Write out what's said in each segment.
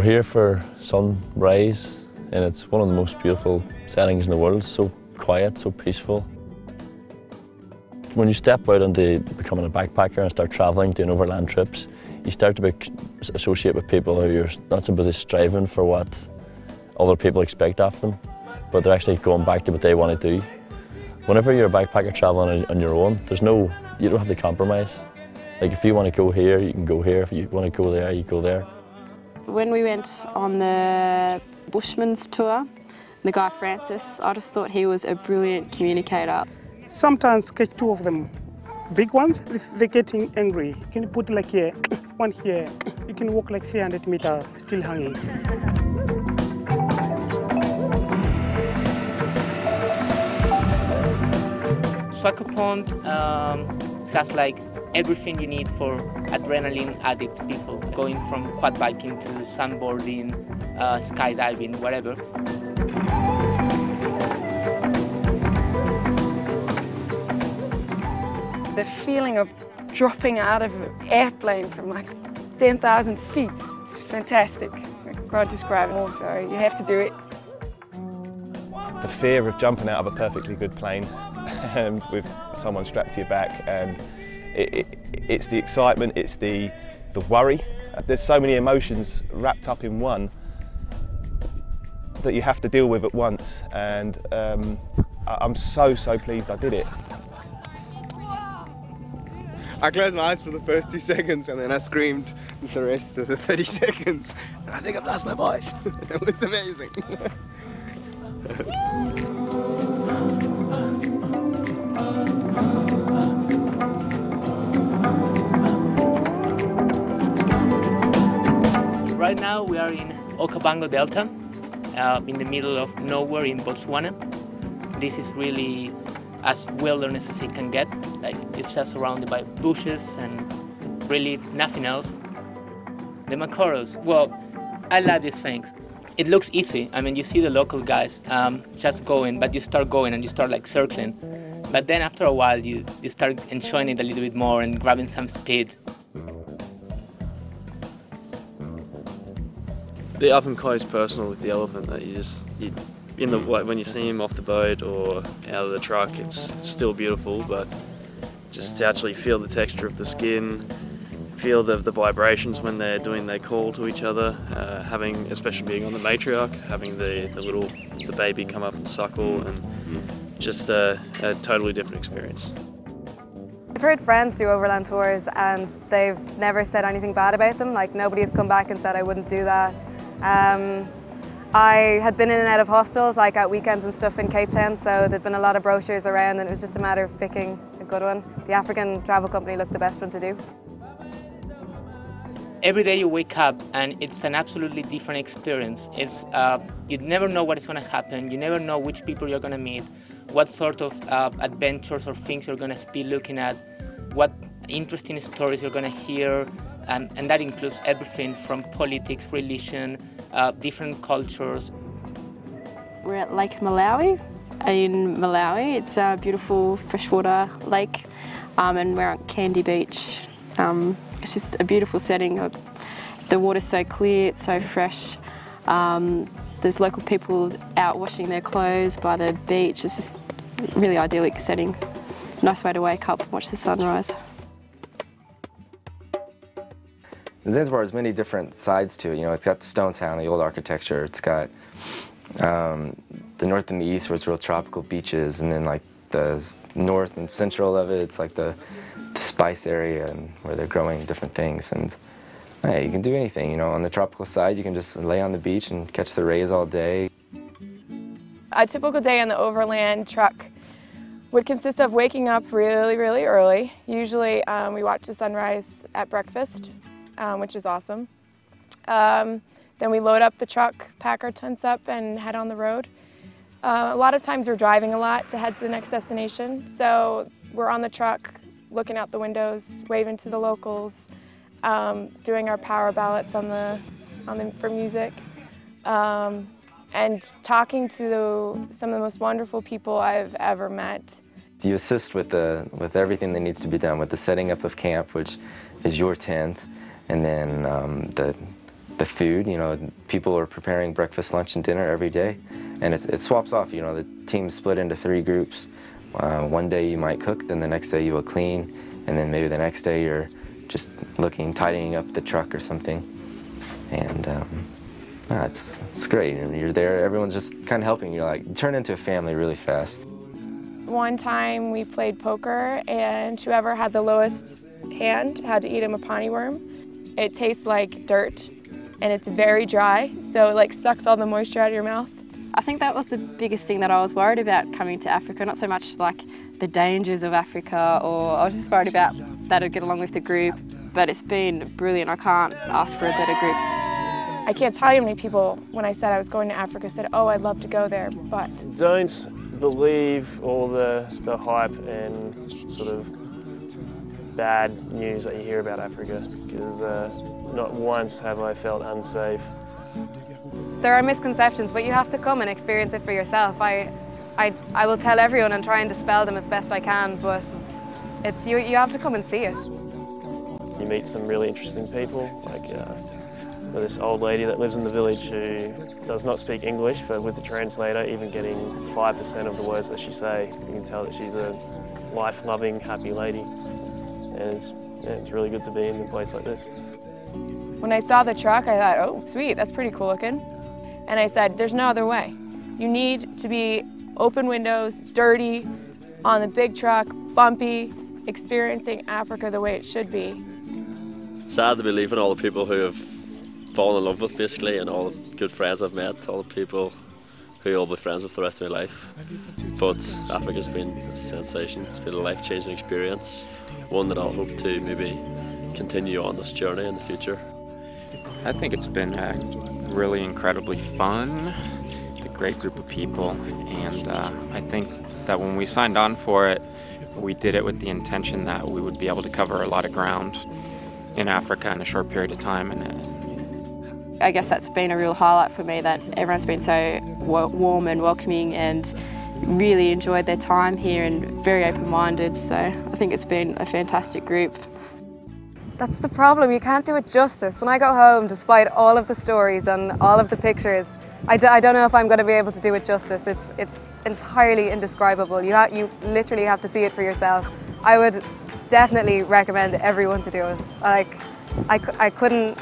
here for sunrise, and it's one of the most beautiful settings in the world. It's so quiet, so peaceful. When you step out into becoming a backpacker and start travelling, doing overland trips, you start to associate with people who are not so busy striving for what other people expect of them, but they're actually going back to what they want to do. Whenever you're a backpacker travelling on your own, you don't have to compromise. Like if you want to go here, you can go here. If you want to go there, you go there. When we went on the Bushman's tour, the guy Francis, I just thought he was a brilliant communicator. Sometimes catch two of them. Big ones, they're getting angry. You can put like here, one here. You can walk like 300 meters, still hanging. Swaco Pond has like everything you need for adrenaline addict people, going from quad biking to sandboarding, skydiving, whatever. The feeling of dropping out of an airplane from like 10,000 feet, it's fantastic. I can't describe it all, so you have to do it. The fear of jumping out of a perfectly good plane and with someone strapped to your back, and it's the excitement, it's the worry. There's so many emotions wrapped up in one that you have to deal with at once, and I'm so pleased I did it. I closed my eyes for the first 2 seconds and then I screamed the rest of the 30 seconds. And I think I've lost my voice. It was amazing. Right now we are in Okavango Delta, in the middle of nowhere in Botswana. This is really as wilderness as it can get. Like, it's just surrounded by bushes and really nothing else. The Makoros, well, I love these things. It looks easy. I mean, you see the local guys just going, but you start going and you start like circling. But then after a while, you start enjoying it a little bit more and grabbing some speed. The up and close personal with the elephant, that when you see him off the boat or out of the truck, it's still beautiful, but just to actually feel the texture of the skin, feel the vibrations when they're doing their call to each other, especially being on the matriarch, having the baby come up and suckle, and just a totally different experience. I've heard friends do overland tours and they've never said anything bad about them. Like, nobody has come back and said I wouldn't do that. I had been in and out of hostels, like at weekends and stuff in Cape Town, so there'd been a lot of brochures around and it was just a matter of picking a good one. The African travel company looked the best one to do. Every day you wake up and it's an absolutely different experience. You never know what is going to happen, you never know which people you're going to meet, what sort of adventures or things you're going to be looking at, what interesting stories you're going to hear, and that includes everything from politics, religion, different cultures. We're at Lake Malawi in Malawi. It's a beautiful freshwater lake, and we're on Candy Beach. It's just a beautiful setting. The water's so clear, it's so fresh. There's local people out washing their clothes by the beach. It's just a really idyllic setting. Nice way to wake up and watch the sunrise. Zanzibar has many different sides to it. You know, it's got the stone town, the old architecture. It's got the north and the east where it's real tropical beaches, and then like the north and central of it, it's like the spice area and where they're growing different things. And hey, you can do anything. You know, on the tropical side, you can just lay on the beach and catch the rays all day. A typical day on the overland truck would consist of waking up really, really early. Usually we watch the sunrise at breakfast, which is awesome. Then we load up the truck, pack our tents up, and head on the road. A lot of times we're driving a lot to head to the next destination, so we're on the truck, looking out the windows, waving to the locals, doing our power ballots for music, and talking to some of the most wonderful people I've ever met. You assist with everything that needs to be done, with the setting up of camp, which is your tent, and then the the food. You know, people are preparing breakfast, lunch, and dinner every day, and it swaps off. You know, the team's split into 3 groups. One day you might cook, then the next day you will clean, and then maybe the next day you're just tidying up the truck or something. And it's great. And you're there, everyone's just kind of helping you. Like, you turn into a family really fast. One time we played poker, and whoever had the lowest hand had to eat a mapani worm. It tastes like dirt, and it's very dry, so it like sucks all the moisture out of your mouth. I think that was the biggest thing that I was worried about coming to Africa, not so much like the dangers of Africa, or I was just worried about that I'd get along with the group, but it's been brilliant. I can't ask for a better group. I can't tell you how many people, when I said I was going to Africa, said, oh, I'd love to go there, but... Don't believe all the hype and sort of bad news that you hear about Africa, because not once have I felt unsafe. There are misconceptions, but you have to come and experience it for yourself. I will tell everyone and try and dispel them as best I can, but you have to come and see it. You meet some really interesting people, like this old lady that lives in the village who does not speak English, but with the translator, even getting 5% of the words that she says, you can tell that she's a life-loving, happy lady. And it's really good to be in a place like this. When I saw the truck, I thought, oh, sweet, that's pretty cool looking. And I said, there's no other way. You need to be open windows, dirty, on the big truck, bumpy, experiencing Africa the way it should be. Sad to be leaving all the people who have fallen in love with, basically, and all the good friends I've met, all the people who I'll be friends with the rest of my life. But Africa's been a sensation. It's been a life-changing experience, one that I'll hope to maybe continue on this journey in the future. I think it's been really incredibly fun. It's a great group of people, and I think that when we signed on for it, we did it with the intention that we would be able to cover a lot of ground in Africa in a short period of time. And I guess that's been a real highlight for me, that everyone's been so warm and welcoming and really enjoyed their time here and very open-minded, so I think it's been a fantastic group. That's the problem, you can't do it justice. When I go home, despite all of the stories and all of the pictures, I don't know if I'm going to be able to do it justice. It's entirely indescribable. You literally have to see it for yourself. I would definitely recommend everyone to do it. Like, I couldn't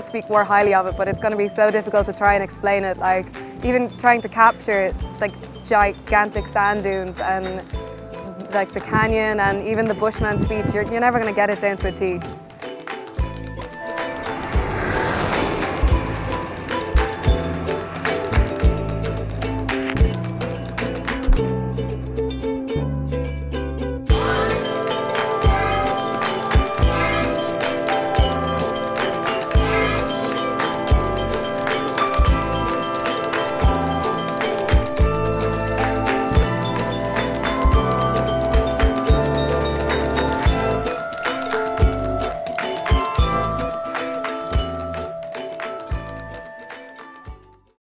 speak more highly of it, but it's going to be so difficult to try and explain it. Like, even trying to capture like gigantic sand dunes and like the canyon and even the Bushman speech, you're never going to get it down to a T.